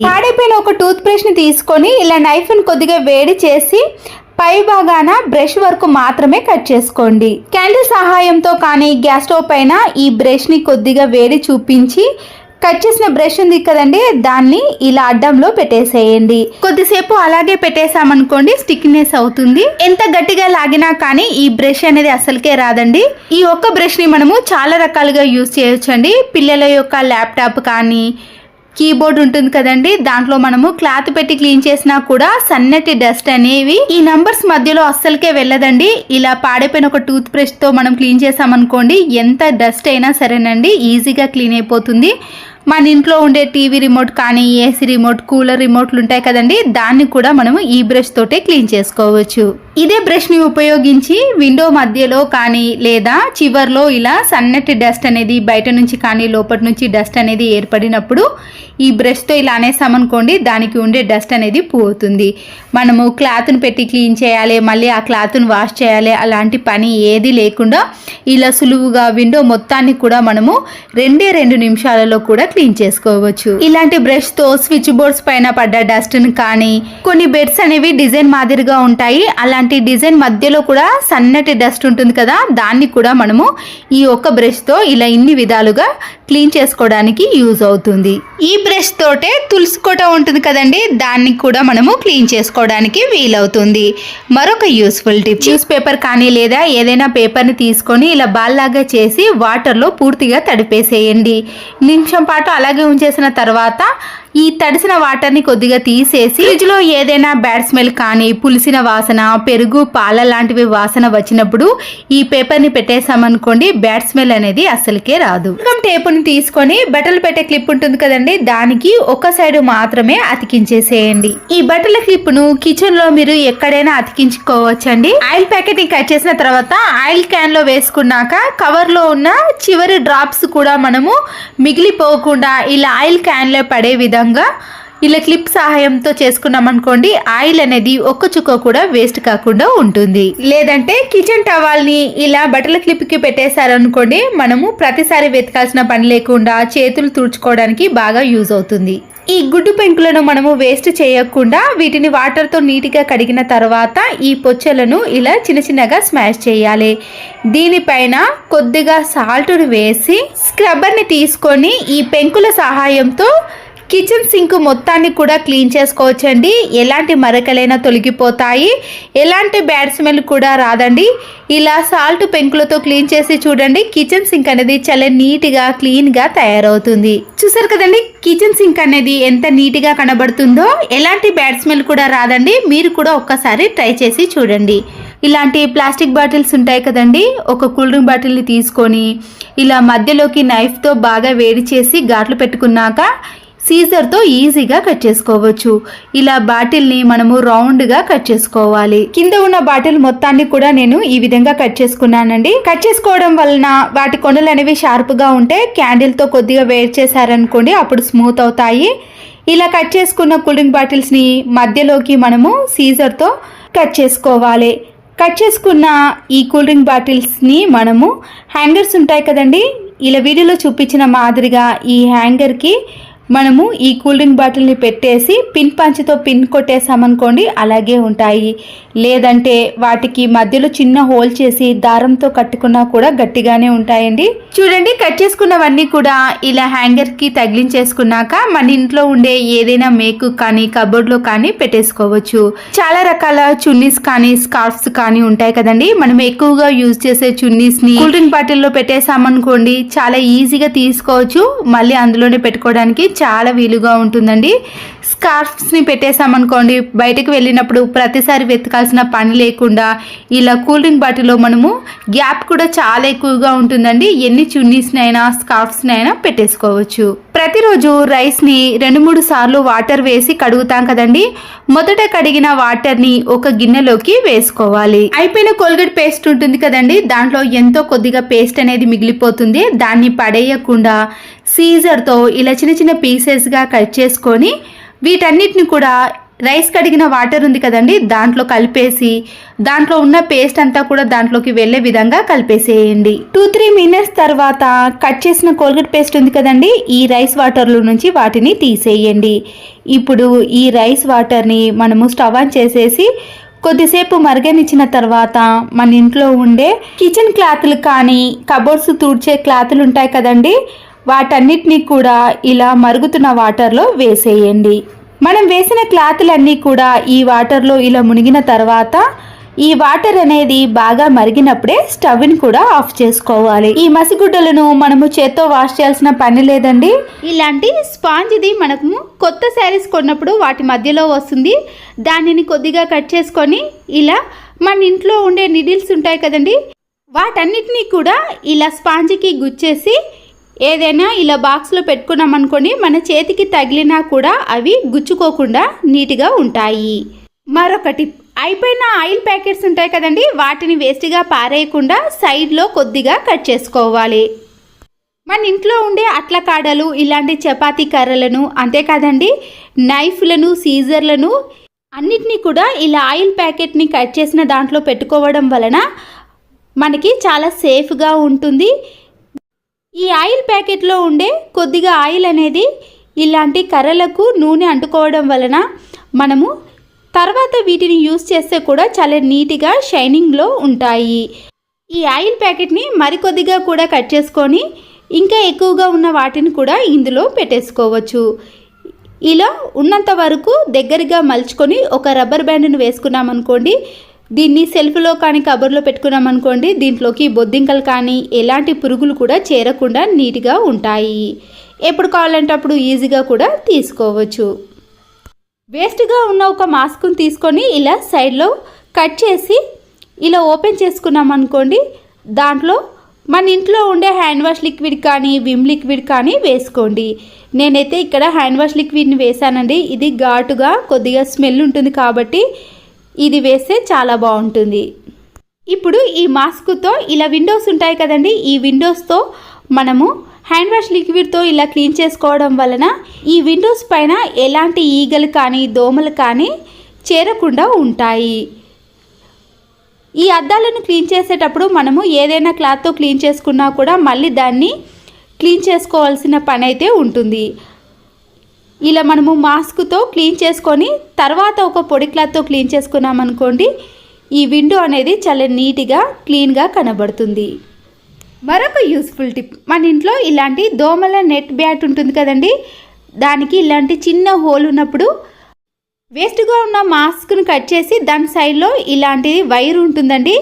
పాడైపోయిన ఒక tooth brush ని తీసుకొని ఇలా నైఫ్ ని కొద్దిగా వేడి చేసి పై భాగాన బ్రష్ వరకు మాత్రమే కట్ చేసుకోండి. క్యాండిల్ సహాయంతో కానీ గ్యాస్ స్టవ్ పైన ఈ బ్రష్ ని కొద్దిగా వేడి చూపించి కట్ చేసిన బ్రష్ ఉంది కదండి, దాన్ని ఇలా అడ్డంలో పెట్టేసేయండి. కొద్దిసేపు అలాగే పెట్టేసామనుకోండి స్టిక్నెస్ అవుతుంది. ఎంత గట్టిగా లాగినా కానీ ఈ బ్రష్ అనేది అసలుకే రాదండి. ఈ ఒక్క బ్రష్ ని మనము చాలా రకాలుగా యూజ్ చేయొచ్చండి. పిల్లల యొక్క ల్యాప్టాప్ కానీ కీబోర్డ్ ఉంటుంది కదండి, దాంట్లో మనము క్లాత్ పెట్టి క్లీన్ చేసినా కూడా సన్నటి డస్ట్ అనేవి ఈ నంబర్స్ మధ్యలో అస్సలకే వెళ్ళదండి. ఇలా పాడైపోయిన ఒక టూత్ బ్రష్ తో మనం క్లీన్ చేసామనుకోండి ఎంత డస్ట్ అయినా సరేనండి ఈజీగా క్లీన్ అయిపోతుంది. మన ఇంట్లో ఉండే టీవీ రిమోట్ కానీ ఏసీ రిమోట్, కూలర్ రిమోట్లు ఉంటాయి కదండి, దాన్ని కూడా మనము ఈ బ్రష్ తోటే క్లీన్ చేసుకోవచ్చు. ఇదే బ్రష్ ని ఉపయోగించి విండో మధ్యలో కానీ లేదా చివర్లో ఇలా సన్నటి డస్ట్ అనేది బయట నుంచి కానీ లోపటి నుంచి డస్ట్ అనేది ఏర్పడినప్పుడు ఈ బ్రష్ తో ఇలా అనేసామనుకోండి దానికి ఉండే డస్ట్ అనేది పోతుంది. మనము క్లాత్ను పెట్టి క్లీన్ చేయాలి, మళ్ళీ ఆ క్లాత్ను వాష్ చేయాలి, అలాంటి పని ఏది లేకుండా ఇలా సులువుగా విండో మొత్తాన్ని కూడా మనము 2 నిమిషాలలో కూడా క్లీన్ చేసుకోవచ్చు. ఇలాంటి బ్రష్ తో స్విచ్ బోర్డ్స్ పైన పడ్డ డస్ట్ ని కానీ, కొన్ని బెడ్స్ అనేవి డిజైన్ మాదిరిగా ఉంటాయి, అలాంటి డిజైన్ మధ్యలో కూడా సన్నటి డస్ట్ ఉంటుంది కదా, దాన్ని కూడా మనము ఈ ఒక్క బ్రష్ తో ఇలా ఇన్ని విధాలుగా క్లీన్ చేసుకోవడానికి యూజ్ అవుతుంది. ఈ బ్రష్ తోటే తులసి కోట ఉంటుంది కదండి, దాన్ని కూడా మనము క్లీన్ చేసుకోవడానికి వీలవుతుంది. మరొక యూస్ఫుల్ టిప్, న్యూస్ పేపర్ కానీ లేదా ఏదైనా పేపర్ ని తీసుకొని ఇలా బాల్ లాగా చేసి వాటర్ లో పూర్తిగా తడిపేసేయండి. నిమిషం పాటు అలాగే ఉంచేసిన తర్వాత ఈ తడిసిన వాటర్ ని కొద్దిగా తీసేసి ఫ్రిడ్జ్ లో ఏదైనా బ్యాడ్ స్మెల్ కానీ, పులిసిన వాసన, పెరుగు, పాల లాంటివి వాసన వచ్చినప్పుడు ఈ పేపర్ ని పెట్టేసామనుకోండి బ్యాడ్ స్మెల్ అనేది అస్సలకే రాదు. టేప్ ని తీసుకొని బట్టలు పెట్టే క్లిప్ ఉంటుంది కదండి, దానికి ఒక సైడ్ మాత్రమే అతికించేసేయండి. ఈ బట్టల క్లిప్ ను కిచెన్ లో మీరు ఎక్కడైనా అతికించుకోవచ్చండి. ఆయిల్ ప్యాకెట్ ని కట్ చేసిన తర్వాత ఆయిల్ క్యాన్ లో వేసుకున్నాక కవర్ లో ఉన్న చివరి డ్రాప్స్ కూడా మనము మిగిలిపోకుండా ఇలా ఆయిల్ క్యాన్ లో పడే విధంగా ఇలా క్లిప్ సహాయంతో చేసుకున్నాం అనుకోండి ఆయిల్ అనేది ఒక్క చుక్క కూడా వేస్ట్ కాకుండా ఉంటుంది. లేదంటే కిచెన్ టవాల్ ని ఇలా బట్టల క్లిప్ కి పెట్టేశారనుకోండి మనము ప్రతిసారి వెతకాల్సిన పని లేకుండా చేతులు తుడుచుకోవడానికి బాగా యూజ్ అవుతుంది. ఈ గుడ్డు పెంకులను మనము వేస్ట్ చేయకుండా వీటిని వాటర్ తో నీట్గా కడిగిన తర్వాత ఈ పొచ్చలను ఇలా చిన్నగా స్మాష్ చేయాలి. దీనిపైన కొద్దిగా సాల్ట్ వేసి స్క్రబ్బర్ ని తీసుకొని ఈ పెంకుల సహాయంతో కిచెన్ సింక్ మొత్తాన్ని కూడా క్లీన్ చేసుకోవచ్చండి. ఎలాంటి మరకలైనా తొలగిపోతాయి, ఎలాంటి బ్యాడ్ స్మెల్ కూడా రాదండి. ఇలా సాల్ట్ పెంకులతో క్లీన్ చేసి చూడండి, కిచెన్ సింక్ అనేది చాలా నీట్గా క్లీన్గా తయారవుతుంది. చూసారు కదండి కిచెన్ సింక్ అనేది ఎంత నీట్గా కనబడుతుందో, ఎలాంటి బ్యాడ్ స్మెల్ కూడా రాదండి. మీరు కూడా ఒక్కసారి ట్రై చేసి చూడండి. ఇలాంటి ప్లాస్టిక్ బాటిల్స్ ఉంటాయి కదండి, ఒక కూల్ డ్రింక్ బాటిల్ని తీసుకొని ఇలా మధ్యలోకి నైఫ్తో బాగా వేడి చేసి ఘాట్లు పెట్టుకున్నాక సీజర్తో ఈజీగా కట్ చేసుకోవచ్చు. ఇలా బాటిల్ని మనము రౌండ్గా కట్ చేసుకోవాలి. కింద ఉన్న బాటిల్ మొత్తాన్ని కూడా నేను ఈ విధంగా కట్ చేసుకున్నానండి. కట్ చేసుకోవడం వలన వాటి కొండలు అనేవి షార్ప్గా ఉంటే క్యాండిల్తో కొద్దిగా వేడి చేశారనుకోండి అప్పుడు స్మూత్ అవుతాయి. ఇలా కట్ చేసుకున్న కూల్ డ్రింక్ బాటిల్స్ని మధ్యలోకి మనము సీజర్తో కట్ చేసుకోవాలి. కట్ చేసుకున్న ఈ కూల్ డ్రింక్ బాటిల్స్ని మనము హ్యాంగర్స్ ఉంటాయి కదండి, ఇలా వీడియోలో చూపించిన మాదిరిగా ఈ హ్యాంగర్కి మనము ఈ కూల్ డ్రింక్ బాటిల్ని పెట్టేసి పిన్ పంచ్తో పిన్ కొట్టేసామనుకోండి అలాగే ఉంటాయి. లేదంటే వాటికి మధ్యలో చిన్న హోల్ చేసి దారంతో కట్టుకున్నా కూడా గట్టిగానే ఉంటాయండి. చూడండి కట్ చేసుకున్నవన్నీ కూడా ఇలా హ్యాంగర్కి తగిలించేసుకున్నాక మన ఇంట్లో ఉండే ఏదైనా మేకు కానీ కబోర్డ్లో కానీ పెట్టేసుకోవచ్చు. చాలా రకాల చున్నీస్ కానీ స్కార్ఫ్స్ కానీ ఉంటాయి కదండి, మనం ఎక్కువగా యూజ్ చేసే చున్నీస్ని కూల్ డ్రింక్ బాటిల్లో పెట్టేసామనుకోండి చాలా ఈజీగా తీసుకోవచ్చు, మళ్ళీ అందులోనే పెట్టుకోవడానికి చాలా వీలుగా ఉంటుందండి. స్కార్ఫ్స్ని పెట్టేసామనుకోండి బయటకు వెళ్ళినప్పుడు ప్రతిసారి వెతకాల్సిన పని లేకుండా ఇలా కూల్ డ్రింక్ బాటిల్లో మనము గ్యాప్ కూడా చాలా ఎక్కువగా ఉంటుందండి. ఎన్ని చున్నీస్నైనా స్కార్ఫ్స్నైనా పెట్టేసుకోవచ్చు. ప్రతిరోజు రైస్ని 2-3 సార్లు వాటర్ వేసి కడుగుతాం కదండి, మొదట కడిగిన వాటర్ని ఒక గిన్నెలోకి వేసుకోవాలి. అయిపోయిన కోల్గేట్ పేస్ట్ ఉంటుంది కదండి, దాంట్లో ఎంతో కొద్దిగా పేస్ట్ అనేది మిగిలిపోతుంది. దాన్ని పడేయకుండా సీజర్తో ఇలా చిన్న పీసెస్గా కట్ చేసుకొని వీటన్నిటిని కూడా రైస్ కడిగిన వాటర్ ఉంది కదండి, దాంట్లో కలిపేసి దాంట్లో ఉన్న పేస్ట్ అంతా కూడా దాంట్లోకి వెళ్ళే విధంగా కలిపేసేయండి. 2-3 మినిట్స్ తర్వాత కట్ చేసిన కోల్గేట్ పేస్ట్ ఉంది కదండి, ఈ రైస్ వాటర్లో నుంచి వాటిని తీసేయండి. ఇప్పుడు ఈ రైస్ వాటర్ని మనము స్టవ్ ఆన్ చేసేసి కొద్దిసేపు మరగనిచ్చిన తర్వాత మన ఇంట్లో ఉండే కిచెన్ క్లాత్లు కానీ కబోర్డ్స్ తుడిచే క్లాత్లు ఉంటాయి కదండి, వాటన్నిటినీ కూడా ఇలా మరుగుతున్న వాటర్లో వేసేయండి. మనం వేసిన క్లాత్లన్నీ కూడా ఈ వాటర్లో ఇలా మునిగిన తర్వాత ఈ వాటర్ అనేది బాగా మరిగినప్పుడే స్టవ్ని కూడా ఆఫ్ చేసుకోవాలి. ఈ మసిగుడ్డలను మనము చేత్తో వాష్ చేయాల్సిన పని లేదండి. ఇలాంటి స్పాంజ్ది మనము కొత్త శారీస్ కొన్నప్పుడు వాటి మధ్యలో వస్తుంది. దానిని కొద్దిగా కట్ చేసుకొని ఇలా మన ఇంట్లో ఉండే నిడిల్స్ ఉంటాయి కదండి, వాటన్నిటినీ కూడా ఇలా స్పాంజ్కి గుచ్చేసి ఏదైనా ఇలా బాక్స్లో పెట్టుకున్నాం అనుకోండి, మన చేతికి తగిలినా కూడా అవి గుచ్చుకోకుండా నీట్గా ఉంటాయి. మరొక టిప్, అయిపోయిన ఆయిల్ ప్యాకెట్స్ ఉంటాయి కదండి, వాటిని వేస్ట్గా పారేయకుండా సైడ్లో కొద్దిగా కట్ చేసుకోవాలి. మన ఇంట్లో ఉండే అట్ల కాడలు, ఇలాంటి చపాతీ కర్రలను, అంతేకాదండి నైఫ్లను, సీజర్లను అన్నిటినీ కూడా ఇలా ఆయిల్ ప్యాకెట్ని కట్ చేసిన దాంట్లో పెట్టుకోవడం వలన మనకి చాలా సేఫ్గా ఉంటుంది. ఈ ఆయిల్ ప్యాకెట్లో ఉండే కొద్దిగా ఆయిల్ అనేది ఇలాంటి కర్రలకు నూనె అంటుకోవడం వలన మనము తర్వాత వీటిని యూస్ చేస్తే కూడా చాలా నీట్గా షైనింగ్లో ఉంటాయి. ఈ ఆయిల్ ప్యాకెట్ని మరికొద్దిగా కూడా కట్ చేసుకొని ఇంకా ఎక్కువగా ఉన్న వాటిని కూడా ఇందులో పెట్టేసుకోవచ్చు. ఇలా ఉన్నంత వరకు దగ్గరగా మలుచుకొని ఒక రబ్బర్ బ్యాండ్ను వేసుకున్నాం అనుకోండి, దీన్ని సెల్ఫ్లో కానీ కబర్లో పెట్టుకున్నాం అనుకోండి, దీంట్లోకి బొద్దింకలు కానీ ఎలాంటి పురుగులు కూడా చేరకుండా నీట్గా ఉంటాయి. ఎప్పుడు కావాలంటే అప్పుడు ఈజీగా కూడా తీసుకోవచ్చు. వేస్ట్గా ఉన్న ఒక మాస్క్ని తీసుకొని ఇలా సైడ్లో కట్ చేసి ఇలా ఓపెన్ చేసుకున్నాం అనుకోండి, దాంట్లో మన ఇంట్లో ఉండే హ్యాండ్ వాష్ లిక్విడ్ కానీ విమ్ లిక్విడ్ కానీ వేసుకోండి. నేనైతే ఇక్కడ హ్యాండ్ వాష్ లిక్విడ్ని వేసానండి. ఇది ఘాటుగా కొద్దిగా స్మెల్ ఉంటుంది కాబట్టి ఇది వేస్తే చాలా బాగుంటుంది. ఇప్పుడు ఈ మాస్క్తో ఇలా విండోస్ ఉంటాయి కదండి, ఈ విండోస్తో మనము హ్యాండ్ వాష్ లిక్విడ్తో ఇలా క్లీన్ చేసుకోవడం వలన ఈ విండోస్ పైన ఎలాంటి ఈగలు కానీ దోమలు కానీ చేరకుండా ఉంటాయి. ఈ అద్దాలను క్లీన్ చేసేటప్పుడు మనము ఏదైనా క్లాత్తో క్లీన్ చేసుకున్నా కూడా మళ్ళీ దాన్ని క్లీన్ చేసుకోవాల్సిన పని అయితే ఉంటుంది. ఇలా మనము మాస్క్తో క్లీన్ చేసుకొని తర్వాత ఒక పొడి క్లాత్తో క్లీన్ చేసుకున్నాం అనుకోండి, ఈ విండో అనేది చాలా నీట్గా క్లీన్గా కనబడుతుంది. మరొక యూస్ఫుల్ టిప్, మన ఇంట్లో ఇలాంటి దోమల నెట్ బ్యాట్ ఉంటుంది కదండి, దానికి ఇలాంటి చిన్న హోల్ ఉన్నప్పుడు వేస్ట్గా ఉన్న మాస్క్ను కట్ చేసి దాని సైడ్లో ఇలాంటి వైర్ ఉంటుందండి,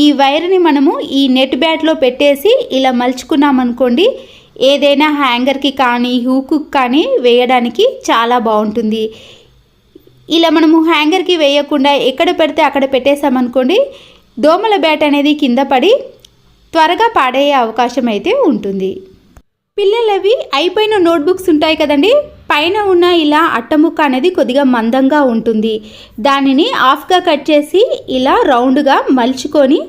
ఈ వైర్ని మనము ఈ నెట్ బ్యాట్లో పెట్టేసి ఇలా మలుచుకున్నాం అనుకోండి, ఏదైనా హ్యాంగర్కి కానీ హూకు కానీ వేయడానికి చాలా బాగుంటుంది. ఇలా మనము హ్యాంగర్కి వేయకుండా ఎక్కడ పెడితే అక్కడ పెట్టేసామనుకోండి, దోమల బ్యాట్ అనేది కింద పడి త్వరగా పాడయ్యే అవకాశం అయితే ఉంటుంది. పిల్లలవి అయిపోయిన నోట్బుక్స్ ఉంటాయి కదండి, పైన ఉన్న ఇలా అట్టముక్క అనేది కొద్దిగా మందంగా ఉంటుంది, దానిని హాఫ్గా కట్ చేసి ఇలా రౌండ్గా మలుచుకొని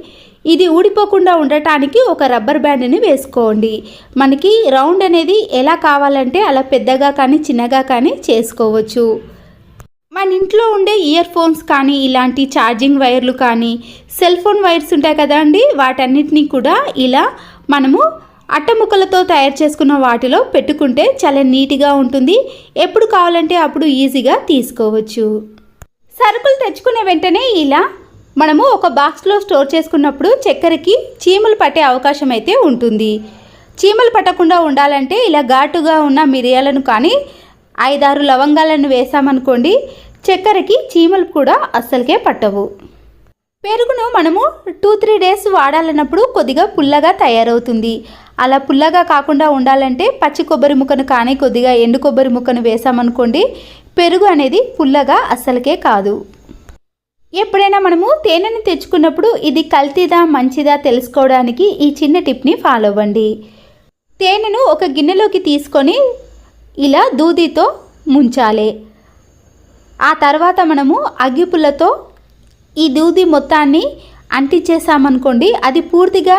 ఇది ఊడిపోకుండా ఉండటానికి ఒక రబ్బర్ బ్యాండ్ని వేసుకోండి. మనకి రౌండ్ అనేది ఎలా కావాలంటే అలా పెద్దగా కానీ చిన్నగా కానీ చేసుకోవచ్చు. మన ఇంట్లో ఉండే ఇయర్ ఫోన్స్ కానీ ఇలాంటి ఛార్జింగ్ వైర్లు కానీ సెల్ ఫోన్ వైర్స్ ఉంటాయి కదా అండి, వాటన్నిటినీ కూడా ఇలా మనము అట్టముక్కలతో తయారు చేసుకున్న వాటిలో పెట్టుకుంటే చాలా నీట్గా ఉంటుంది. ఎప్పుడు కావాలంటే అప్పుడు ఈజీగా తీసుకోవచ్చు. సరుకులు తెచ్చుకునే వెంటనే ఇలా మనము ఒక బాక్స్లో స్టోర్ చేసుకున్నప్పుడు చక్కెరకి చీమలు పట్టే అవకాశం అయితే ఉంటుంది. చీమలు పట్టకుండా ఉండాలంటే ఇలా ఘాటుగా ఉన్న మిరియాలను కానీ 5-6 లవంగాలను వేసామనుకోండి, చక్కెరకి చీమలు కూడా అస్సలకే పట్టవు. పెరుగును మనము 2-3 డేస్ వాడాలన్నప్పుడు కొద్దిగా పుల్లగా తయారవుతుంది. అలా పుల్లగా కాకుండా ఉండాలంటే పచ్చి కొబ్బరి ముక్కను కానీ కొద్దిగా ఎండు కొబ్బరి ముక్కను వేసామనుకోండి, పెరుగు అనేది పుల్లగా అస్సలకే కాదు. ఎప్పుడైనా మనము తేనెని తెచ్చుకున్నప్పుడు ఇది కల్తీదా మంచిదా తెలుసుకోవడానికి ఈ చిన్న టిప్ని ఫాలో అవ్వండి. తేనెను ఒక గిన్నెలోకి తీసుకొని ఇలా దూదితో ముంచాలి. ఆ తర్వాత మనము అగ్గిపుల్లతో ఈ దూది మొత్తాన్ని అంటించేసామనుకోండి, అది పూర్తిగా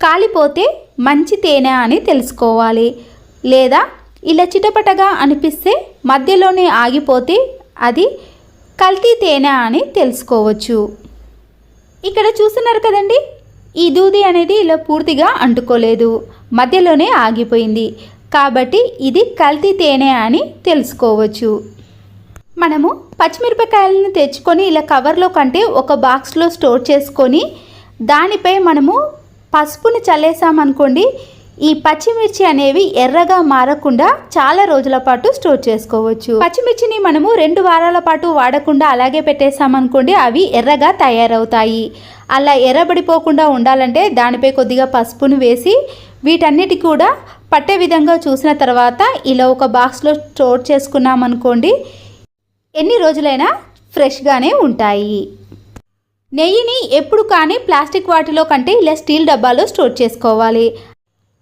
కాలిపోతే మంచి తేనె అని తెలుసుకోవాలి. లేదా ఇలా చిటపటగా అనిపిస్తే మధ్యలోనే ఆగిపోతే అది కల్తీ తేనె అని తెలుసుకోవచ్చు. ఇక్కడ చూస్తున్నారు కదండి, ఈ దూది అనేది ఇలా పూర్తిగా అంటుకోలేదు, మధ్యలోనే ఆగిపోయింది. కాబట్టి ఇది కల్తీ తేనె అని తెలుసుకోవచ్చు. మనము పచ్చిమిరపకాయలను తెచ్చుకొని ఇలా కవర్లో కంటే ఒక బాక్స్లో స్టోర్ చేసుకొని దానిపై మనము పసుపుని చల్లేసామనుకోండి, ఈ పచ్చిమిర్చి అనేవి ఎర్రగా మారకుండా చాలా రోజుల పాటు స్టోర్ చేసుకోవచ్చు. పచ్చిమిర్చిని మనము 2 వారాల పాటు వాడకుండా అలాగే పెట్టేసామనుకోండి, అవి ఎర్రగా తయారవుతాయి. అలా ఎర్రబడిపోకుండా ఉండాలంటే దానిపై కొద్దిగా పసుపును వేసి వీటన్నిటి కూడా పట్టే విధంగా చూసిన తర్వాత ఇలా ఒక బాక్స్లో స్టోర్ చేసుకున్నామనుకోండి, ఎన్ని రోజులైనా ఫ్రెష్గానే ఉంటాయి. నెయ్యిని ఎప్పుడు కానీ ప్లాస్టిక్ వాటిలో కంటే ఇలా స్టీల్ డబ్బాలో స్టోర్ చేసుకోవాలి.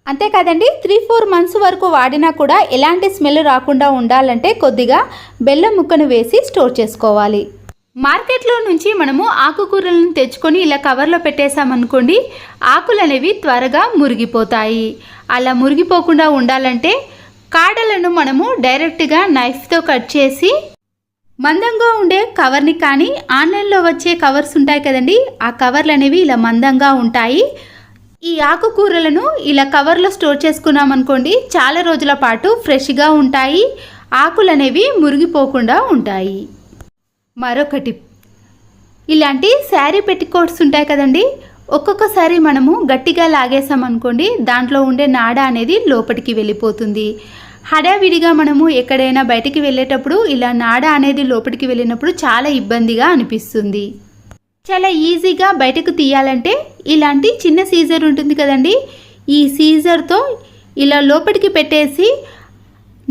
అంతేకాదండి, 3-4 మంత్స్ వరకు వాడినా కూడా ఎలాంటి స్మెల్ రాకుండా ఉండాలంటే కొద్దిగా బెల్లం ముక్కను వేసి స్టోర్ చేసుకోవాలి. మార్కెట్లో నుంచి మనము ఆకుకూరలను తెచ్చుకొని ఇలా కవర్లో పెట్టేసామనుకోండి, ఆకులు అనేవి త్వరగా మురిగిపోతాయి. అలా మురిగిపోకుండా ఉండాలంటే కాడలను మనము డైరెక్ట్గా నైఫ్తో కట్ చేసి మందంగా ఉండే కవర్ని కానీ ఆన్లైన్లో వచ్చే కవర్స్ ఉంటాయి కదండి, ఆ కవర్లు అనేవి ఇలా మందంగా ఉంటాయి. ఈ ఆకుకూరలను ఇలా కవర్లో స్టోర్ చేసుకున్నామనుకోండి, చాలా రోజుల పాటు ఫ్రెష్గా ఉంటాయి, ఆకులు అనేవి మురిగిపోకుండా ఉంటాయి. మరొక టిప్, ఇలాంటి శారీ పెట్టికోట్స్ ఉంటాయి కదండి, ఒక్కొక్కసారి మనము గట్టిగా లాగేసామనుకోండి, దాంట్లో ఉండే నాడ అనేది లోపలికి వెళ్ళిపోతుంది. హడావిడిగా మనము ఎక్కడైనా బయటికి వెళ్ళేటప్పుడు ఇలా నాడ అనేది లోపలికి వెళ్ళినప్పుడు చాలా ఇబ్బందిగా అనిపిస్తుంది. చాలా ఈజీగా బయటకు తీయాలంటే ఇలాంటి చిన్న సీజర్ ఉంటుంది కదండి, ఈ సీజర్తో ఇలా లోపలికి పెట్టేసి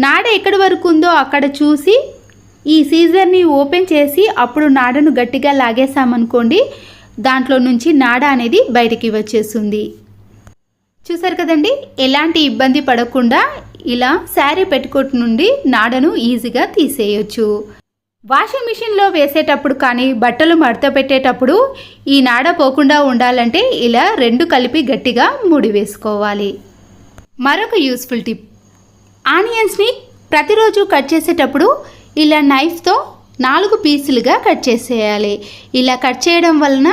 నాడ ఎక్కడి వరకు ఉందో అక్కడ చూసి ఈ సీజర్ని ఓపెన్ చేసి అప్పుడు నాడను గట్టిగా లాగేసామనుకోండి, దాంట్లో నుంచి నాడ అనేది బయటికి వచ్చేస్తుంది. చూసారు కదండి, ఎలాంటి ఇబ్బంది పడకుండా ఇలా శారీ పెట్టుకోట్ నుండి నాడను ఈజీగా తీసేయచ్చు. వాషింగ్ మిషన్లో వేసేటప్పుడు కానీ బట్టలు మడత పెట్టేటప్పుడు ఈ నాడ పోకుండా ఉండాలంటే ఇలా 2 కలిపి గట్టిగా ముడి వేసుకోవాలి. మరొక యూస్ఫుల్ టిప్, ఆనియన్స్ని ప్రతిరోజు కట్ చేసేటప్పుడు ఇలా నైఫ్తో 4 పీసులుగా కట్ చేసేయాలి. ఇలా కట్ చేయడం వలన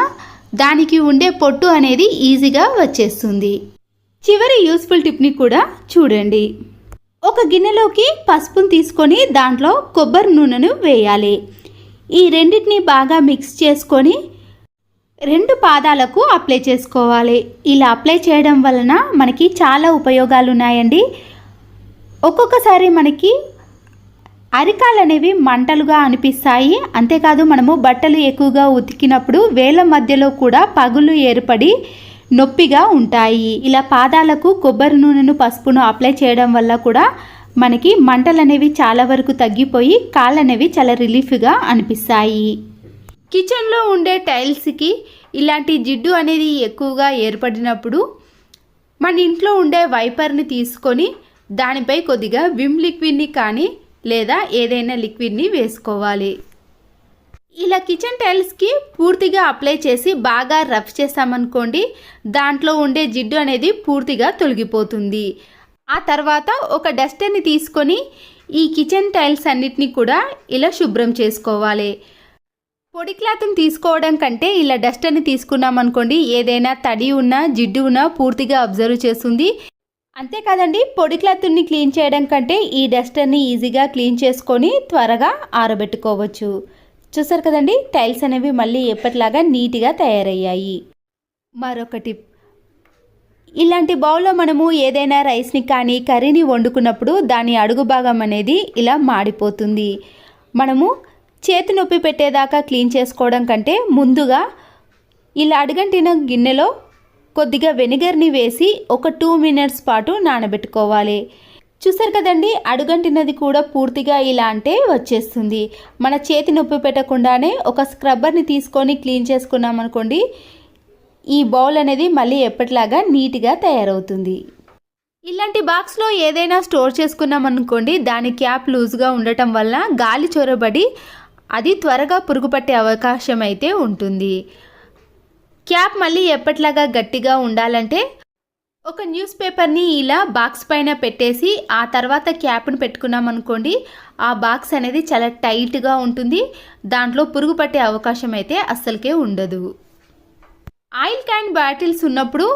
దానికి ఉండే పొట్టు అనేది ఈజీగా వచ్చేస్తుంది. చివరి యూస్ఫుల్ టిప్ని కూడా చూడండి. ఒక గిన్నెలోకి పసుపును తీసుకొని దాంట్లో కొబ్బరి నూనెను వేయాలి. ఈ రెండింటిని బాగా మిక్స్ చేసుకొని 2 పాదాలకు అప్లై చేసుకోవాలి. ఇలా అప్లై చేయడం వలన మనకి చాలా ఉపయోగాలు ఉన్నాయండి. ఒక్కొక్కసారి మనకి అరికాలు అనేవి మంటలుగా అనిపిస్తాయి. అంతేకాదు మనము బట్టలు ఎక్కువగా ఉతికినప్పుడు వేళ్ళ మధ్యలో కూడా పగులు ఏర్పడి నొప్పిగా ఉంటాయి. ఇలా పాదాలకు కొబ్బరి నూనెను పసుపును అప్లై చేయడం వల్ల కూడా మనకి మంటలు అనేవి చాలా వరకు తగ్గిపోయి కాళ్ళు అనేవి చాలా రిలీఫ్గా అనిపిస్తాయి. కిచెన్లో ఉండే టైల్స్కి ఇలాంటి జిడ్డు అనేది ఎక్కువగా ఏర్పడినప్పుడు మన ఇంట్లో ఉండే వైపర్ని తీసుకొని దానిపై కొద్దిగా విమ్ లిక్విడ్ని కానీ లేదా ఏదైనా లిక్విడ్ని వేసుకోవాలి. ఇలా కిచెన్ టైల్స్కి పూర్తిగా అప్లై చేసి బాగా రఫ్ చేసామనుకోండి, దాంట్లో ఉండే జిడ్డు అనేది పూర్తిగా తొలగిపోతుంది. ఆ తర్వాత ఒక డస్టర్ని తీసుకొని ఈ కిచెన్ టైల్స్ అన్నిటినీ కూడా ఇలా శుభ్రం చేసుకోవాలి. పొడి క్లాత్ని తీసుకోవడం కంటే ఇలా డస్టర్ని తీసుకున్నామనుకోండి, ఏదైనా తడి ఉన్నా జిడ్డు ఉన్నా పూర్తిగా అబ్జర్వ్ చేస్తుంది. అంతేకాదండి, పొడి క్లాత్ని క్లీన్ చేయడం కంటే ఈ డస్టర్ని ఈజీగా క్లీన్ చేసుకొని త్వరగా ఆరబెట్టుకోవచ్చు. చూసారు కదండి, టైల్స్ అనేవి మళ్ళీ ఎప్పటిలాగా నీట్గా తయారయ్యాయి. మరొక టిప్, ఇలాంటి బౌల్లో మనము ఏదైనా రైస్ని కానీ కర్రీని వండుకున్నప్పుడు దాని అడుగు భాగం అనేది ఇలా మాడిపోతుంది. మనము చేతి నొప్పి పెట్టేదాకా క్లీన్ చేసుకోవడం కంటే ముందుగా ఇలా అడుగంటిన గిన్నెలో కొద్దిగా వెనిగర్ని వేసి ఒక 2 మినిట్స్ పాటు నానబెట్టుకోవాలి. చూసారు కదండి, అడుగంటినది కూడా పూర్తిగా ఇలా అంటే వచ్చేస్తుంది. మన చేతి నొప్పి పెట్టకుండానే ఒక స్క్రబ్బర్ని తీసుకొని క్లీన్ చేసుకున్నాం అనుకోండి, ఈ బౌల్ అనేది మళ్ళీ ఎప్పటిలాగా నీట్గా తయారవుతుంది. ఇలాంటి బాక్స్లో ఏదైనా స్టోర్ చేసుకున్నాం అనుకోండి, దాని క్యాప్ లూజ్గా ఉండటం వల్ల గాలి చొరబడి అది త్వరగా పురుగు పట్టే అవకాశం అయితే ఉంటుంది. క్యాప్ మళ్ళీ ఎప్పటిలాగా గట్టిగా ఉండాలంటే ఒక న్యూస్ పేపర్ని ఇలా బాక్స్ పైన పెట్టేసి ఆ తర్వాత క్యాప్ను పెట్టుకున్నాం అనుకోండి, ఆ బాక్స్ అనేది చాలా టైట్గా ఉంటుంది. దాంట్లో పురుగు పట్టే అవకాశం అయితే అస్సలకే ఉండదు. ఆయిల్ క్యాన్ బాటిల్స్ ఉన్నప్పుడు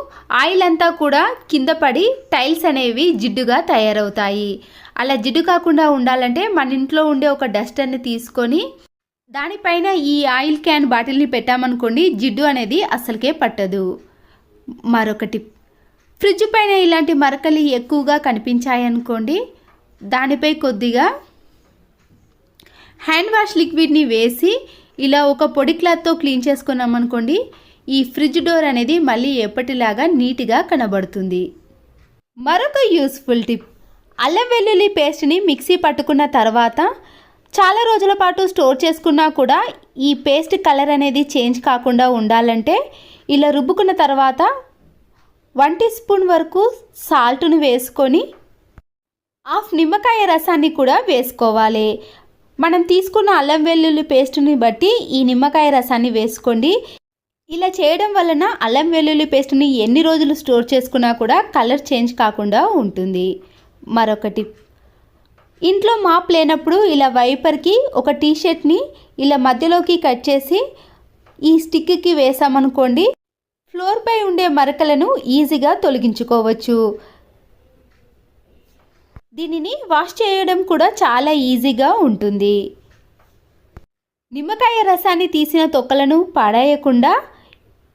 ఆయిల్ అంతా కూడా కింద పడి టైల్స్ అనేవి జిడ్డుగా తయారవుతాయి. అలా జిడ్డు కాకుండా ఉండాలంటే మన ఇంట్లో ఉండే ఒక డస్టర్ని తీసుకొని దానిపైన ఈ ఆయిల్ క్యాన్ బాటిల్ని పెట్టామనుకోండి, జిడ్డు అనేది అస్సలకే పట్టదు. మరొక టిప్, ఫ్రిడ్జ్ పైన ఇలాంటి మరకలు ఎక్కువగా కనిపించాయనుకోండి, దానిపై కొద్దిగా హ్యాండ్ వాష్ లిక్విడ్ని వేసి ఇలా ఒక పొడి క్లాత్తో క్లీన్ చేసుకున్నాం అనుకోండి, ఈ ఫ్రిడ్జ్ డోర్ అనేది మళ్ళీ ఎప్పటిలాగా నీట్గా కనబడుతుంది. మరొక యూస్ఫుల్ టిప్, అల్లం వెల్లుల్లి పేస్ట్ని మిక్సీ పట్టుకున్న తర్వాత చాలా రోజుల పాటు స్టోర్ చేసుకున్నా కూడా ఈ పేస్ట్ కలర్ అనేది చేంజ్ కాకుండా ఉండాలంటే ఇలా రుబ్బుకున్న తర్వాత 1 టీ స్పూన్ వరకు సాల్ట్ను వేసుకొని హాఫ్ నిమ్మకాయ రసాన్ని కూడా వేసుకోవాలి. మనం తీసుకున్న అల్లం వెల్లుల్లి పేస్ట్ని బట్టి ఈ నిమ్మకాయ రసాన్ని వేసుకోండి. ఇలా చేయడం వలన అల్లం వెల్లుల్లి పేస్ట్ని ఎన్ని రోజులు స్టోర్ చేసుకున్నా కూడా కలర్ చేంజ్ కాకుండా ఉంటుంది. మరొకటి, ఇంట్లో మాప్ లేనప్పుడు ఇలా వైపర్కి ఒక టీ షర్ట్ని ఇలా మధ్యలోకి కట్ చేసి ఈ స్టిక్కి వేసామనుకోండి, ఫ్లోర్పై ఉండే మరకలను ఈజీగా తొలగించుకోవచ్చు. దీనిని వాష్ చేయడం కూడా చాలా ఈజీగా ఉంటుంది. నిమ్మకాయ రసాన్ని తీసిన తొక్కలను పడేయకుండా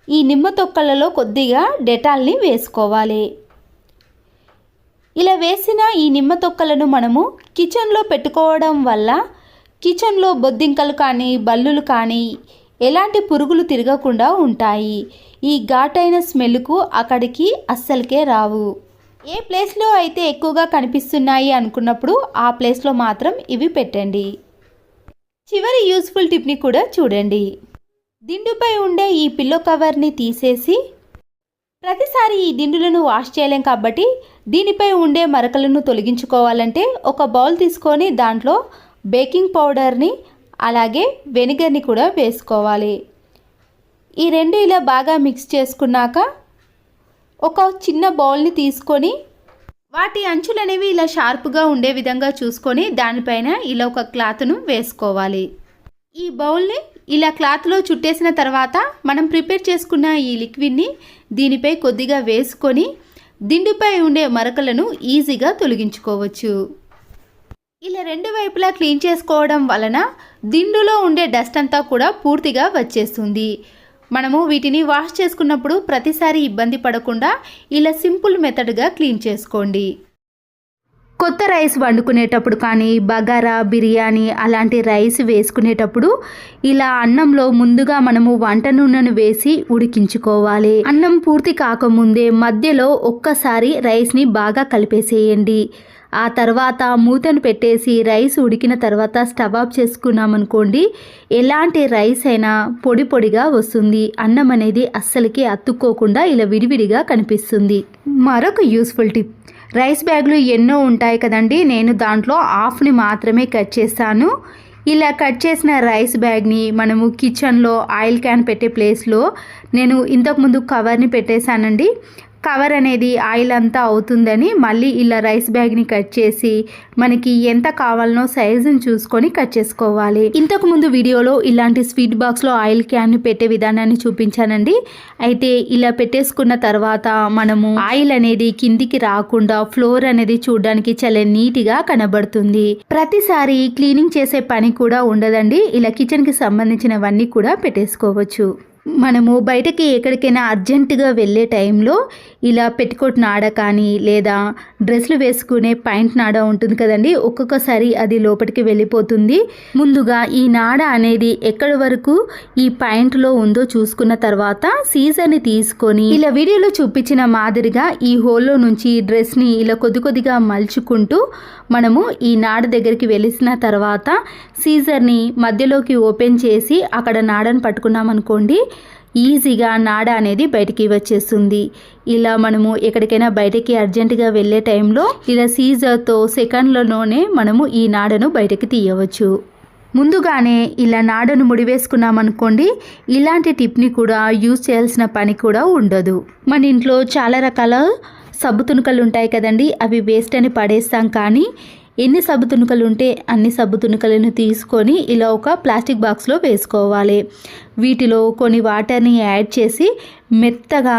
ఈ నిమ్మ తొక్కలలో కొద్దిగా డెటాల్ని వేసుకోవాలి. ఇలా వేసిన ఈ నిమ్మ తొక్కలను మనము కిచెన్లో పెట్టుకోవడం వల్ల కిచెన్లో బొద్దింకలు కానీ బల్లులు కానీ ఎలాంటి పురుగులు తిరగకుండా ఉంటాయి. ఈ ఘాటైన స్మెల్కు అక్కడికి అస్సలకే రావు. ఏ ప్లేస్లో అయితే ఎక్కువగా కనిపిస్తున్నాయి అనుకున్నప్పుడు ఆ ప్లేస్లో మాత్రం ఇవి పెట్టండి. చివరి యూస్ఫుల్ టిప్ని కూడా చూడండి. దిండుపై ఉండే ఈ పిల్లో కవర్ని తీసేసి, ప్రతిసారి ఈ దిండులను వాష్ చేయలేం కాబట్టి దీనిపై ఉండే మరకలను తొలగించుకోవాలంటే ఒక బౌల్ తీసుకొని దాంట్లో బేకింగ్ పౌడర్ని అలాగే వెనిగర్ని కూడా వేసుకోవాలి. ఈ రెండు ఇలా బాగా మిక్స్ చేసుకున్నాక ఒక చిన్న బౌల్ని తీసుకొని వాటి అంచులు అనేవి ఇలా షార్ప్గా ఉండే విధంగా చూసుకొని దానిపైన ఇలా ఒక క్లాత్ను వేసుకోవాలి. ఈ బౌల్ని ఇలా క్లాత్లో చుట్టేసిన తర్వాత మనం ప్రిపేర్ చేసుకున్న ఈ లిక్విడ్ని దీనిపై కొద్దిగా వేసుకొని దిండుపై ఉండే మరకలను ఈజీగా తొలగించుకోవచ్చు. ఇలా రెండు వైపులా క్లీన్ చేసుకోవడం వలన దిండులో ఉండే డస్ట్ అంతా కూడా పూర్తిగా వచ్చేస్తుంది. మనము వీటిని వాష్ చేసుకున్నప్పుడు ప్రతిసారి ఇబ్బంది పడకుండా ఇలా సింపుల్ మెథడ్గా క్లీన్ చేసుకోండి. కొత్త రైస్ వండుకునేటప్పుడు కానీ బగారా బిర్యానీ అలాంటి రైస్ వేసుకునేటప్పుడు ఇలా అన్నంలో ముందుగా మనము వంట నూనెను వేసి ఉడికించుకోవాలి. అన్నం పూర్తి కాకముందే మధ్యలో ఒక్కసారి రైస్ని బాగా కలిపేసేయండి. ఆ తర్వాత మూతను పెట్టేసి రైస్ ఉడికిన తర్వాత స్టవ్ ఆఫ్ చేసుకున్నామనుకోండి, ఎలాంటి రైస్ అయినా పొడి పొడిగా వస్తుంది. అన్నం అనేది అస్సలకి అతుక్కోకుండా ఇలా విడివిడిగా కనిపిస్తుంది. మరొక యూస్ఫుల్ టిప్, రైస్ బ్యాగ్లు ఎన్నో ఉంటాయి కదండి, నేను దాంట్లో హాఫ్ని మాత్రమే కట్ చేస్తాను. ఇలా కట్ చేసిన రైస్ బ్యాగ్ని మనము కిచెన్లో ఆయిల్ క్యాన్ పెట్టే ప్లేస్లో నేను ఇంతకుముందు కవర్ని పెట్టేశానండి. కవర్ అనేది ఆయిల్ అంతా అవుతుందని మళ్ళీ ఇలా రైస్ బ్యాగ్ని కట్ చేసి మనకి ఎంత కావాలనో సైజుని చూసుకొని కట్ చేసుకోవాలి. ఇంతకుముందు వీడియోలో ఇలాంటి స్వీట్ బాక్స్లో ఆయిల్ క్యాన్ని పెట్టే విధానాన్ని చూపించానండి. అయితే ఇలా పెట్టేసుకున్న తర్వాత మనము ఆయిల్ అనేది కిందికి రాకుండా ఫ్లోర్ అనేది చూడడానికి చాలా నీట్గా కనబడుతుంది. ప్రతిసారి క్లీనింగ్ చేసే పని కూడా ఉండదండి. ఇలా కిచెన్కి సంబంధించినవన్నీ కూడా పెట్టేసుకోవచ్చు. మనము బయటకి ఎక్కడికైనా అర్జెంటుగా వెళ్ళే టైంలో ఇలా పెట్టికోట్ నాడ కానీ లేదా డ్రెస్లు వేసుకునే పాయింట్ నాడ ఉంటుంది కదండి, ఒక్కొక్కసారి అది లోపలికి వెళ్ళిపోతుంది. ముందుగా ఈ నాడ అనేది ఎక్కడి వరకు ఈ పాయింట్లో ఉందో చూసుకున్న తర్వాత సీజర్ని తీసుకొని ఇలా వీడియోలో చూపించిన మాదిరిగా ఈ హోల్లో నుంచి డ్రెస్ని ఇలా కొద్ది కొద్దిగా మలుచుకుంటూ మనము ఈ నాడ దగ్గరికి వెళ్ళిన తర్వాత సీజర్ని మధ్యలోకి ఓపెన్ చేసి అక్కడ నాడను పట్టుకున్నామనుకోండి, ఈజీగా నాడ అనేది బయటికి వచ్చేస్తుంది. ఇలా మనము ఎక్కడికైనా బయటికి అర్జెంటుగా వెళ్ళే టైంలో ఇలా సీజర్తో సెకండ్లలోనే మనము ఈ నాడను బయటకి తీయవచ్చు. ముందుగానే ఇలా నాడను ముడివేసుకున్నామనుకోండి, ఇలాంటి టిప్ని కూడా యూజ్ చేయాల్సిన పని కూడా ఉండదు. మన ఇంట్లో చాలా రకాల సబ్బు తునుకలు ఉంటాయి కదండి, అవి వేస్ట్ అని పడేస్తాం. కానీ ఎన్ని సబ్బు తునుకలు ఉంటే అన్ని సబ్బు తునుకలను తీసుకొని ఇలా ఒక ప్లాస్టిక్ బాక్స్లో వేసుకోవాలి. వీటిలో కొన్ని వాటర్ని యాడ్ చేసి మెత్తగా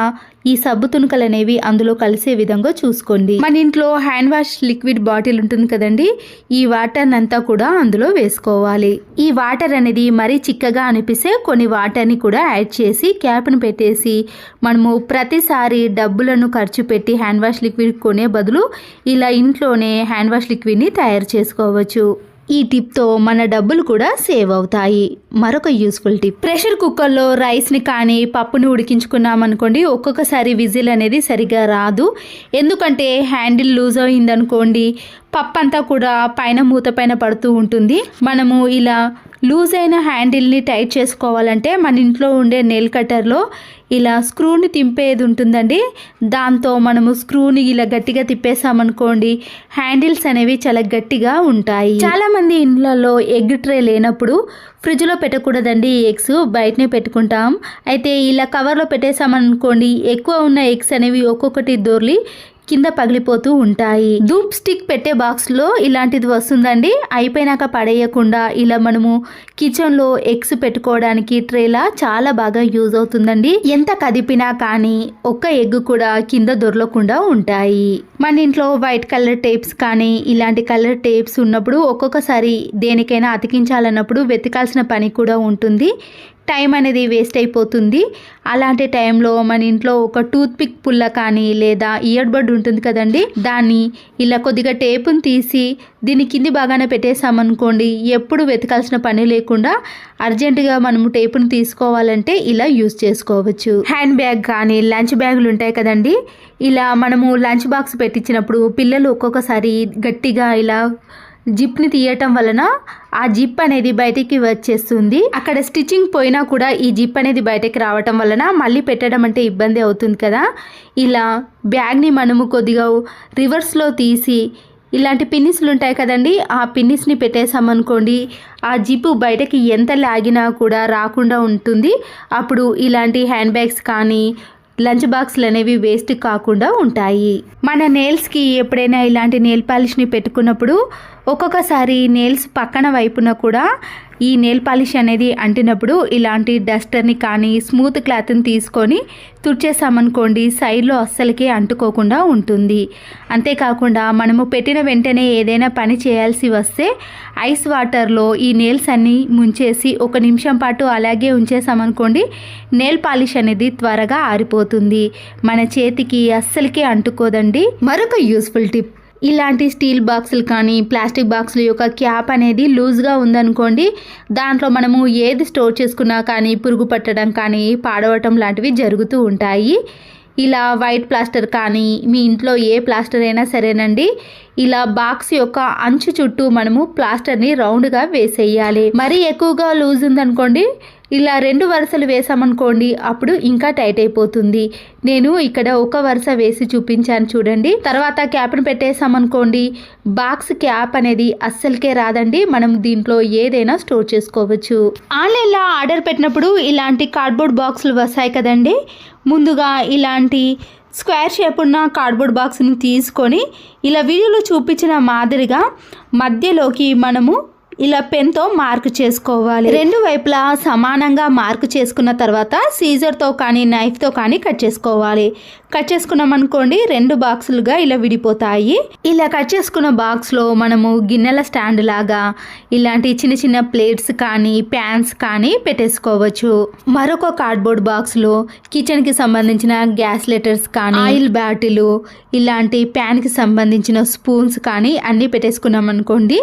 ఈ సబ్బు తునుకలు అనేవి అందులో కలిసే విధంగా చూసుకోండి. మన ఇంట్లో హ్యాండ్ వాష్ లిక్విడ్ బాటిల్ ఉంటుంది కదండి, ఈ వాటర్ అంతా కూడా అందులో వేసుకోవాలి. ఈ వాటర్ అనేది మరీ చిక్కగా అనిపిస్తే కొన్ని వాటర్ని కూడా యాడ్ చేసి క్యాప్ను పెట్టేసి మనము ప్రతిసారి డబ్బులను ఖర్చు పెట్టి హ్యాండ్ వాష్ లిక్విడ్ కొనే బదులు ఇలా ఇంట్లోనే హ్యాండ్ వాష్ లిక్విడ్ని తయారు చేసుకోవచ్చు. ఈ టిప్తో మన డబ్బులు కూడా సేవ్ అవుతాయి. మరొక యూస్ఫుల్ టిప్, ప్రెషర్ కుక్కర్లో రైస్ని కానీ పప్పుని ఉడికించుకున్నామనుకోండి, ఒక్కొక్కసారి విజిల్ అనేది సరిగా రాదు. ఎందుకంటే హ్యాండిల్ లూజ్ అయిందనుకోండి, పప్పు అంతా కూడా పైన మూత పైన పడుతూ ఉంటుంది. మనము ఇలా లూజ్ అయిన హ్యాండిల్ని టైట్ చేసుకోవాలంటే మన ఇంట్లో ఉండే నెయిల్ కట్టర్లో ఇలా స్క్రూని తింపేది ఉంటుందండి. దాంతో మనము స్క్రూని ఇలా గట్టిగా తిప్పేసామనుకోండి, హ్యాండిల్స్ అనేవి చాలా గట్టిగా ఉంటాయి. చాలామంది ఇండ్లలో ఎగ్ ట్రే లేనప్పుడు ఫ్రిడ్జ్లో పెట్టకూడదండి, ఎగ్స్ బయటనే పెట్టుకుంటాం. అయితే ఇలా కవర్లో పెట్టేసామనుకోండి, ఎక్కువ ఉన్న ఎగ్స్ అనేవి ఒక్కొక్కటి దొర్లి కింద పగిలిపోతూ ఉంటాయి. ధూప్ స్టిక్ పెట్టే బాక్స్లో ఇలాంటిది వస్తుందండి. అయిపోయినాక పడేయకుండా ఇలా మనము కిచెన్లో ఎగ్స్ పెట్టుకోవడానికి ట్రేలా చాలా బాగా యూజ్ అవుతుందండి. ఎంత కదిపినా కానీ ఒక్క ఎగ్ కూడా కింద దొరలకుండా ఉంటాయి. మన ఇంట్లో వైట్ కలర్ టేప్స్ కానీ ఇలాంటి కలర్ టేప్స్ ఉన్నప్పుడు ఒక్కొక్కసారి దేనికైనా అతికించాలన్నప్పుడు వెతకాల్సిన పని కూడా ఉంటుంది. టైం అనేది వేస్ట్ అయిపోతుంది. అలాంటి టైంలో మన ఇంట్లో ఒక టూత్ పిక్ పుల్ల కానీ లేదా ఇయర్ బడ్ ఉంటుంది కదండి, దాన్ని ఇలా కొద్దిగా టేపుని తీసి దీని కింది బాగానే పెట్టేసామనుకోండి, ఎప్పుడు వెతకాల్సిన పని లేకుండా అర్జెంటుగా మనము టేపుని తీసుకోవాలంటే ఇలా యూజ్ చేసుకోవచ్చు. హ్యాండ్ బ్యాగ్ కానీ లంచ్ బ్యాగులు ఉంటాయి కదండి, ఇలా మనము లంచ్ బాక్స్ పెట్టించినప్పుడు పిల్లలు ఒక్కొక్కసారి గట్టిగా ఇలా జిప్ని తీయటం వలన ఆ జిప్ అనేది బయటికి వచ్చేస్తుంది. అక్కడ స్టిచ్చింగ్ పోయినా కూడా ఈ జిప్ అనేది బయటకి రావటం వలన మళ్ళీ పెట్టడం అంటే ఇబ్బంది అవుతుంది కదా. ఇలా బ్యాగ్ని మనము కొద్దిగా రివర్స్లో తీసి ఇలాంటి పిన్నిస్లు ఉంటాయి కదండి, ఆ పిన్నిస్ని పెట్టేసామనుకోండి, ఆ జిప్పు బయటకి ఎంత లాగినా కూడా రాకుండా ఉంటుంది. అప్పుడు ఇలాంటి హ్యాండ్ బ్యాగ్స్ కానీ లంచ్ బాక్స్లు అనేవి వేస్ట్ కాకుండా ఉంటాయి. మన నెయిల్స్కి ఎప్పుడైనా ఇలాంటి నెయిల్ పాలిష్ని పెట్టుకున్నప్పుడు ఒక్కొక్కసారి నెయిల్స్ పక్కన వైపున కూడా ఈ నెయిల్ పాలిష్ అనేది అంటినప్పుడు ఇలాంటి డస్టర్ని కానీ స్మూత్ క్లాత్ని తీసుకొని తుడిచేసామనుకోండి, సైడ్లో అస్సలకే అంటుకోకుండా ఉంటుంది. అంతేకాకుండా మనము పెట్టిన వెంటనే ఏదైనా పని చేయాల్సి వస్తే ఐస్ వాటర్లో ఈ నెయిల్స్ అన్నీ ముంచేసి 1 నిమిషం పాటు అలాగే ఉంచేసామనుకోండి, నెయిల్ పాలిష్ అనేది త్వరగా ఆరిపోతుంది. మన చేతికి అస్సలకే అంటుకోదండి. మరొక యూస్ఫుల్ టిప్, ఇలాంటి స్టీల్ బాక్సులు కానీ ప్లాస్టిక్ బాక్సుల యొక్క క్యాప్ అనేది లూజ్గా ఉందనుకోండి, దాంట్లో మనము ఏది స్టోర్ చేసుకున్నా కానీ పురుగు పట్టడం కానీ పాడవటం లాంటివి జరుగుతూ ఉంటాయి. ఇలా వైట్ ప్లాస్టర్ కానీ మీ ఇంట్లో ఏ ప్లాస్టర్ అయినా సరేనండి, ఇలా బాక్స్ యొక్క అంచు చుట్టూ మనము ప్లాస్టర్ని రౌండ్గా వేసేయాలి. మరీ ఎక్కువగా లూజ్ ఉందనుకోండి, ఇలా 2 వరుసలు వేసామనుకోండి, అప్పుడు ఇంకా టైట్ అయిపోతుంది. నేను ఇక్కడ ఒక వరుస వేసి చూపించాను చూడండి. తర్వాత క్యాప్ను పెట్టేసామనుకోండి, బాక్స్ క్యాప్ అనేది అస్సలకే రాదండి. మనం దీంట్లో ఏదైనా స్టోర్ చేసుకోవచ్చు. ఆన్లైన్లో ఆర్డర్ పెట్టినప్పుడు ఇలాంటి కార్డ్బోర్డ్ బాక్సులు వస్తాయి కదండి, ముందుగా ఇలాంటి స్క్వేర్ షేప్ ఉన్న కార్డ్బోర్డ్ బాక్స్ని తీసుకొని ఇలా వీడియోలో చూపించిన మాదిరిగా మధ్యలోకి మనము ఇలా పెన్తో మార్క్ చేసుకోవాలి. 2 వైపులా సమానంగా మార్క్ చేసుకున్న తర్వాత సీజర్తో కానీ నైఫ్తో కానీ కట్ చేసుకోవాలి. కట్ చేసుకున్నాం అనుకోండి, 2 బాక్సులుగా ఇలా విడిపోతాయి. ఇలా కట్ చేసుకున్న బాక్స్లో మనము గిన్నెల స్టాండ్ లాగా ఇలాంటి చిన్న చిన్న ప్లేట్స్ కానీ ప్యాన్స్ కానీ పెట్టేసుకోవచ్చు. మరొక కార్డ్బోర్డ్ బాక్స్లో కిచెన్కి సంబంధించిన గ్యాస్ లెటర్స్ కానీ ఆయిల్ బాటిల్ ఇలాంటి ప్యాన్కి సంబంధించిన స్పూన్స్ కానీ అన్నీ పెట్టేసుకున్నాం అనుకోండి,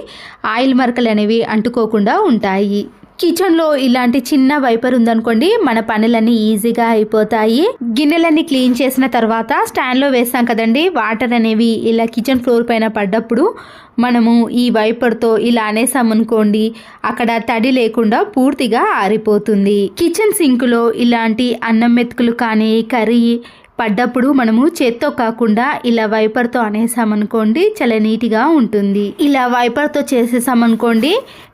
ఆయిల్ మరకలు అనేవి అంటుకోకుండా ఉంటాయి. కిచెన్లో ఇలాంటి చిన్న వైపర్ ఉందనుకోండి, మన పనులన్నీ ఈజీగా అయిపోతాయి. గిన్నెలన్నీ క్లీన్ చేసిన తర్వాత స్టాండ్లో వేస్తాం కదండి, వాటర్ అనేవి ఇలా కిచెన్ ఫ్లోర్ పైన పడ్డప్పుడు మనము ఈ వైపర్తో ఇలా అనేసామనుకోండి, అక్కడ తడి లేకుండా పూర్తిగా ఆరిపోతుంది. కిచెన్ సింక్లో ఇలాంటి అన్నం మెతుకులు కానీ కర్రీ పడ్డప్పుడు మనము చేత్తో కాకుండా ఇలా వైపర్తో అనేసామనుకోండి, చాలా నీట్గా ఉంటుంది. ఇలా వైపర్తో చేసేసామనుకోండి,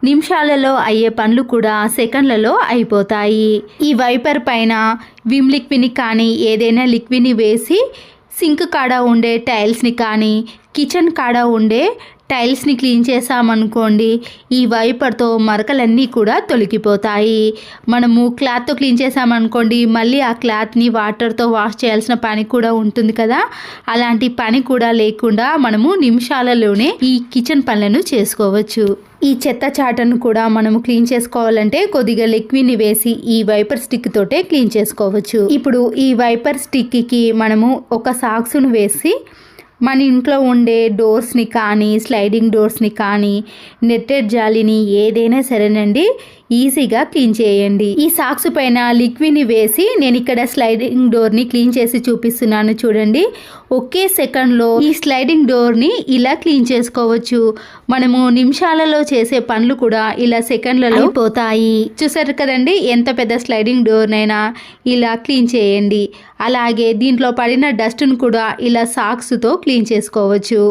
నిమిషాలలో అయ్యే పనులు కూడా సెకండ్లలో అయిపోతాయి. ఈ వైపర్ పైన విమ్ లిక్విడ్ని కానీ ఏదైనా లిక్విడ్ని వేసి సింక్ కాడ ఉండే టైల్స్ని కానీ కిచెన్ కాడ ఉండే టైల్స్ని క్లీన్ చేసామనుకోండి, ఈ వైపర్తో మరకలన్నీ కూడా తొలగిపోతాయి. మనము క్లాత్తో క్లీన్ చేసామనుకోండి, మళ్ళీ ఆ క్లాత్ని వాటర్తో వాష్ చేయాల్సిన పని కూడా ఉంటుంది కదా. అలాంటి పని కూడా లేకుండా మనము నిమిషాలలోనే ఈ కిచెన్ పనులను చేసుకోవచ్చు. ఈ చెత్త చాటను కూడా మనము క్లీన్ చేసుకోవాలంటే కొద్దిగా లిక్విడ్ని వేసి ఈ వైపర్ స్టిక్ తోటే క్లీన్ చేసుకోవచ్చు. ఇప్పుడు ఈ వైపర్ స్టిక్కి మనము ఒక సాక్స్ను వేసి మన ఇంట్లో ఉండే డోర్స్ని కానీ స్లైడింగ్ డోర్స్ని కానీ నెట్టెడ్ జాలిని ఏదైనా సరేనండి ఈజీగా క్లీన్ చేయండి. ఈ సాక్స్ పైన లిక్విడ్ని వేసి నేను ఇక్కడ స్లైడింగ్ డోర్ని క్లీన్ చేసి చూపిస్తున్నాను చూడండి. ఒకే సెకండ్లో ఈ స్లైడింగ్ డోర్ని ఇలా క్లీన్ చేసుకోవచ్చు. మనము నిమిషాలలో చేసే పనులు కూడా ఇలా సెకండ్లలో అయిపోతాయి. చూసారు కదండి, ఎంత పెద్ద స్లైడింగ్ డోర్నైనా ఇలా క్లీన్ చేయండి. అలాగే దీంట్లో పడిన డస్ట్ను కూడా ఇలా సాక్స్తో క్లీన్ చేసుకోవచ్చు.